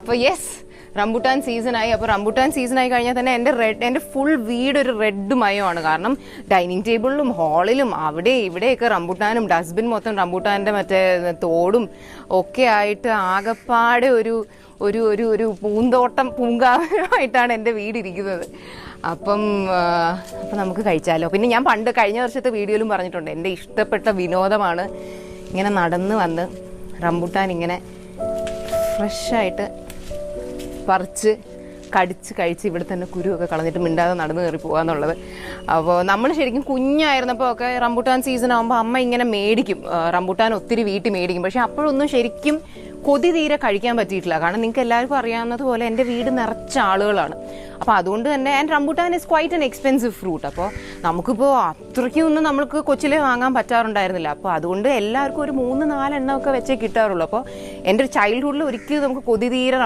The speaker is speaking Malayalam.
അപ്പോൾ യെസ്, റംബുട്ടാൻ സീസണായി. അപ്പോൾ റംബുട്ടാൻ സീസണായി കഴിഞ്ഞാൽ തന്നെ എൻ്റെ ഫുൾ വീട് ഒരു റെഡ് മയമാണ്. കാരണം ഡൈനിങ് ടേബിളിലും ഹാളിലും അവിടെ ഇവിടെയൊക്കെ റംബുട്ടാനും, ഡസ്റ്റ്ബിൻ മൊത്തം റംബുട്ടാൻ്റെ മറ്റേ തോടും ഒക്കെ ആയിട്ട് ആകപ്പാടെ ഒരു ഒരു ഒരു ഒരു പൂങ്കാവായിട്ടാണ് എൻ്റെ വീടിരിക്കുന്നത്. അപ്പം നമുക്ക് കഴിച്ചാലോ. പിന്നെ ഞാൻ കഴിഞ്ഞ വർഷത്തെ വീഡിയോയിലും പറഞ്ഞിട്ടുണ്ട്, എൻ്റെ ഇഷ്ടപ്പെട്ട വിനോദമാണ് ഇങ്ങനെ നടന്ന് വന്ന് റംബുട്ടാൻ ഇങ്ങനെ ഫ്രഷായിട്ട് പറിച്ച് കഴിച്ച് ഇവിടെ തന്നെ കുരുവൊക്കെ കളഞ്ഞിട്ട് മിണ്ടാതെ നടന്നു കയറി പോകാന്നുള്ളത്. അപ്പോൾ നമ്മൾ ശരിക്കും കുഞ്ഞായിരുന്നപ്പോൾ ഒക്കെ റംബുട്ടാൻ സീസൺ ആകുമ്പോൾ അമ്മ ഇങ്ങനെ മേടിക്കും, റംബുട്ടാൻ ഒത്തിരി വീട്ടിൽ മേടിക്കും. പക്ഷെ അപ്പോഴൊന്നും ശരിക്കും കൊതി തീരെ കഴിക്കാൻ പറ്റിയിട്ടില്ല. കാരണം നിങ്ങൾക്ക് എല്ലാവർക്കും അറിയാവുന്നതുപോലെ എൻ്റെ വീട് നിറച്ച ആളുകളാണ്. അപ്പോൾ അതുകൊണ്ട് തന്നെ and rambutan is quite an expensive fruit. അപ്പോൾ നമുക്കിപ്പോൾ അത്രയ്ക്കൊന്നും നമ്മൾക്ക് കൊച്ചിലെ വാങ്ങാൻ പറ്റാറുണ്ടായിരുന്നില്ല. അപ്പോൾ അതുകൊണ്ട് എല്ലാവർക്കും ഒരു 3-4 എണ്ണമൊക്കെ വെച്ചേ കിട്ടാറുള്ളൂ. അപ്പോൾ എൻ്റെ ചൈൽഡ്ഹുഡിൽ ഒരിക്കലും നമുക്ക് കൊതി തീരെ